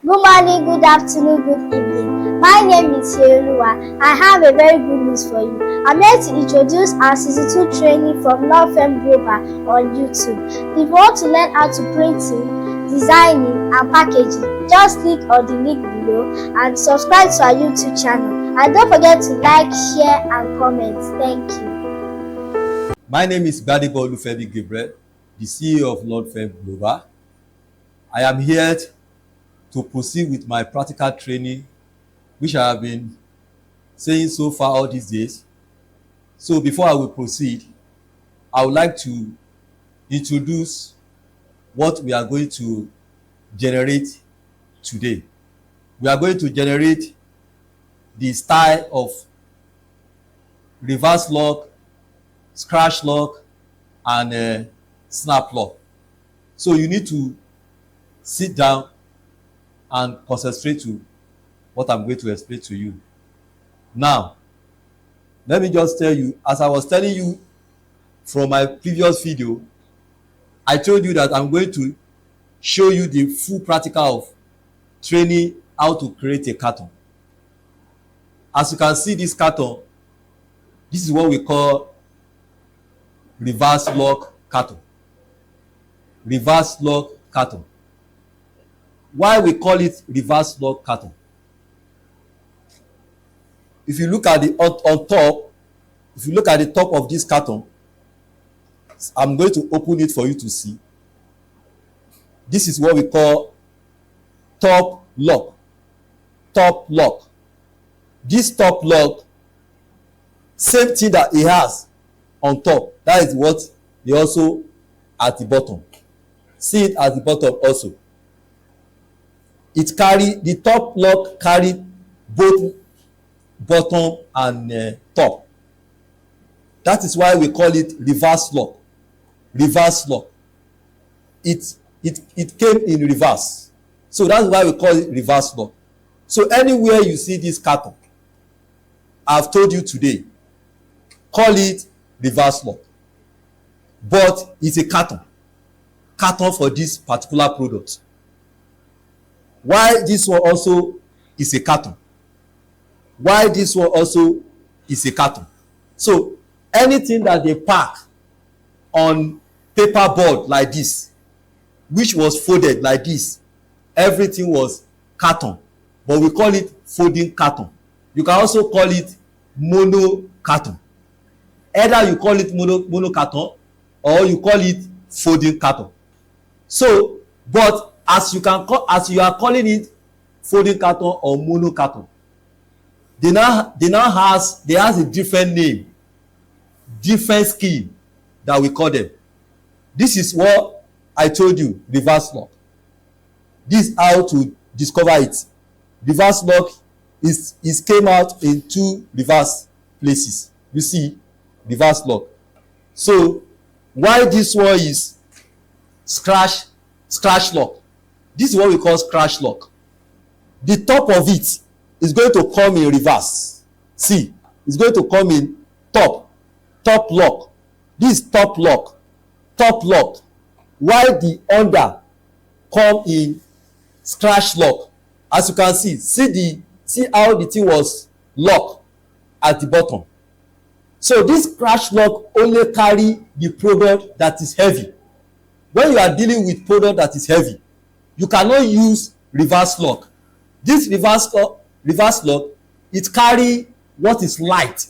Good morning, good afternoon, good evening. My name is Yeoluwa. I have a very good news for you. I'm here to introduce our season 2 training from LawFirm Global on YouTube. If you want to learn how to printing, designing, and packaging, just click on the link below and subscribe to our YouTube channel. And don't forget to like, share, and comment. Thank you. My name is Gbadebo Olufemi Gabriel, the CEO of LawFirm Global. I am here to proceed with my practical training, which I have been saying so far all these days. So before I will proceed, I would like to introduce what we are going to generate today. We are going to generate the style of reverse lock, scratch lock, and snap lock. So you need to sit down and concentrate to what I'm going to explain to you. Now, let me just tell you, as I was telling you from my previous video, I told you that I'm going to show you the full practical of training how to create a carton. As you can see this carton, this is what we call reverse lock carton. Reverse lock carton. Why we call it reverse lock carton? If you look at the on top, if you look at the top of this carton, I'm going to open it for you to see. This is what we call top lock. Top lock. This top lock, same thing that it has on top. That is what they also at the bottom. See it at the bottom also. It carry the top lock carry both bottom and top. That is why we call it reverse lock. Reverse lock. It came in reverse. So that's why we call it reverse lock. So anywhere you see this carton, I've told you today, call it reverse lock. But it's a carton. Carton for this particular product. Why this one also is a carton? Why this one also is a carton? So anything that they pack on paper board like this, which was folded like this, everything was carton, but we call it folding carton. You can also call it mono carton. Either you call it mono carton or you call it folding carton. So, but as you are calling it folding carton or mono carton, they has a different name, different scheme that we call them. This is what I told you, reverse lock. This is how to discover it. Reverse lock is came out in two reverse places. You see, reverse lock. So why this one is scratch lock? This is what we call scratch lock. The top of it is going to come in reverse. See, it's going to come in top lock. This is top lock. While the under come in scratch lock. As you can see how the thing was locked at the bottom. So this scratch lock only carry the product that is heavy. When you are dealing with product that is heavy, you cannot use reverse lock. This reverse lock, it carry what is light,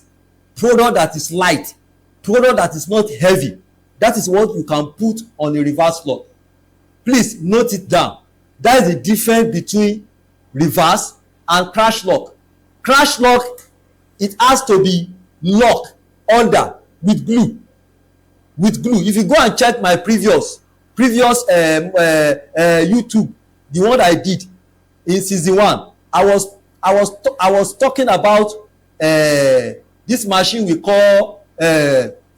product that is light, product that is not heavy. That is what you can put on a reverse lock. Please note it down. That is the difference between reverse and crash lock. Crash lock, it has to be locked under with glue. If you go and check my previous YouTube, the one I did in season 1, I was talking about this machine we call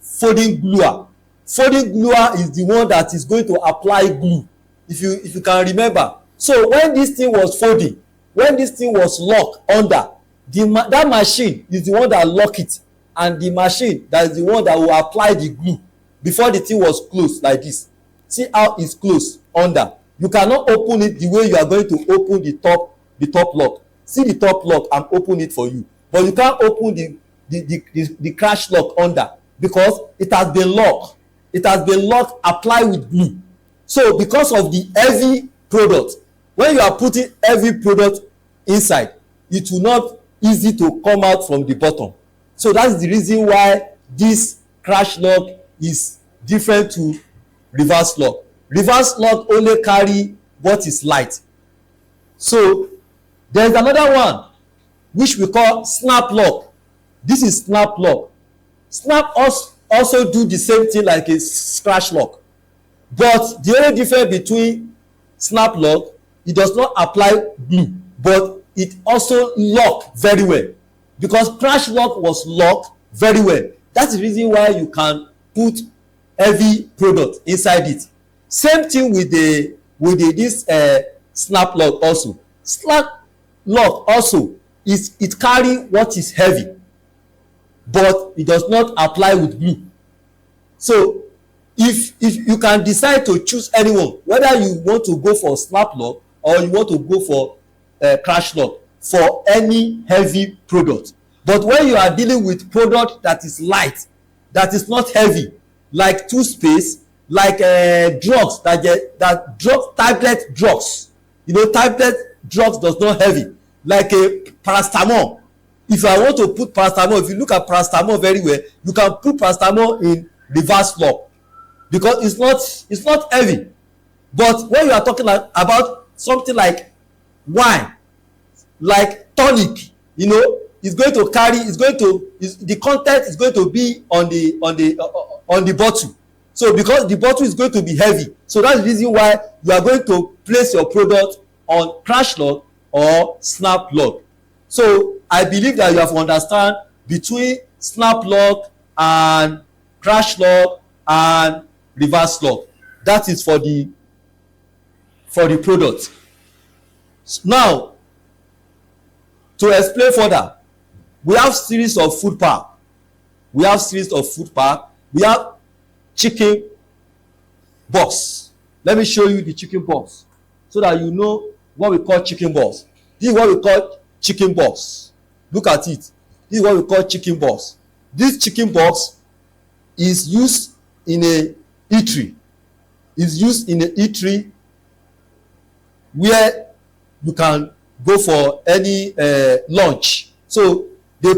folding gluer. Folding gluer is the one that is going to apply glue, if you can remember. So when this thing was folding, when this thing was locked under, that machine is the one that lock it, and the machine that is the one that will apply the glue before the thing was closed like this. See how it's closed under. You cannot open it the way you are going to open the top lock. See the top lock, I'm open it for you, but you can't open the crash lock under, because it has been locked. It has been locked, apply with glue. So because of the heavy product, when you are putting heavy product inside, it will not easy to come out from the bottom. So that's the reason why this crash lock is different to reverse lock. Reverse lock only carry what is light. So there is another one which we call snap lock. This is snap lock. Snap also do the same thing like a scratch lock, but the only difference between snap lock, it does not apply glue, but it also lock very well, because crash lock was locked very well. That's the reason why you can put heavy product inside it. Same thing with this snap lock also. Snap lock also it carry what is heavy, but it does not apply with glue. So if you can decide to choose anyone, whether you want to go for snap lock or you want to go for crash lock for any heavy product. But when you are dealing with product that is light, that is not heavy, like toothpaste, like drugs, that drugs, tablet drugs, tablet drugs does not heavy, like a paracetamol. If I want to put paracetamol, if you look at paracetamol very well, you can put paracetamol in reverse lock, because it's not heavy. But when you are talking about something like wine, like tonic, the content is going to be on the bottle. So because the bottle is going to be heavy, so that's the reason why you are going to place your product on crash lock or snap lock. So I believe that you have understand between snap lock and crash lock and reverse lock. That is for the product. Now, to explain further, we have series of food pack. We have chicken box. Let me show you the chicken box so that you know what we call chicken box. This is what we call chicken box. Look at it. This is what we call chicken box. This chicken box is used in a eatery. Where you can go for any lunch. So they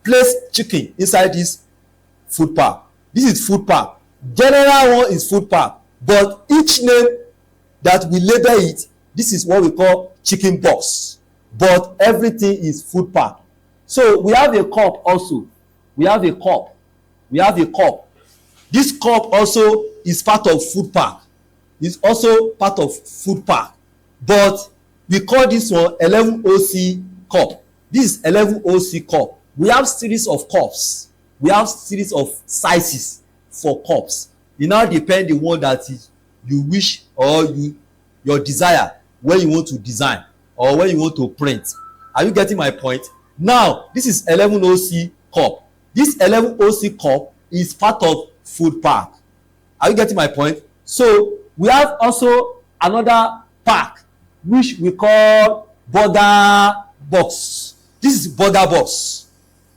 place chicken inside this food pack. This is food pack. General one is food pack, but each name that we label it, this is what we call chicken box, but everything is food pack. So we have a cup also. This cup also is part of food pack. It's also part of food pack, but we call this one 11OC cup. This is 11OC cup. We have series of cups. We have series of sizes for cups. It now depends the one that is you wish or your desire, when you want to design or when you want to print. Are you getting my point? Now, this is 11OC cup. This 11OC cup is part of food pack. Are you getting my point? So we have also another pack which we call burger box. This is burger box.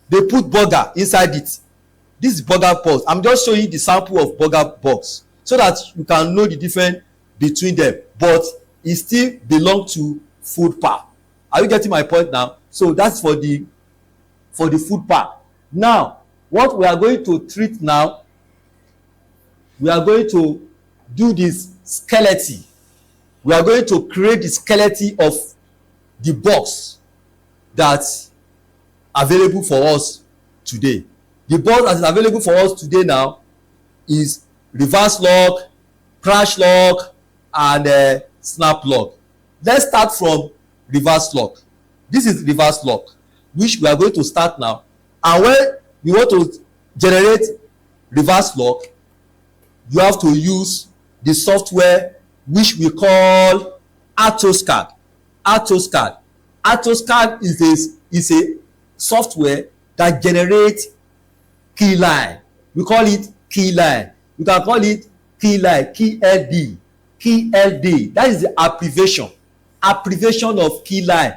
They put burger inside it. This is burger box. I'm just showing you the sample of burger box so that you can know the difference between them, but it still belong to food pack. Are you getting my point now? So that's for the food pack. Now, what we are going to treat now, we are going to do this skeleton. We are going to create the skeleton of the box that's available for us today. The box that is available for us today now is reverse lock, crash lock, and snap lock. Let's start from reverse lock. This is reverse lock, which we are going to start now. And when you want to generate reverse lock, you have to use the software which we call AutoSCAD. AutoSCAD is a software that generates key line. We call it key line. You can call it key line, key LD, key LD. That is the abbreviation of key line.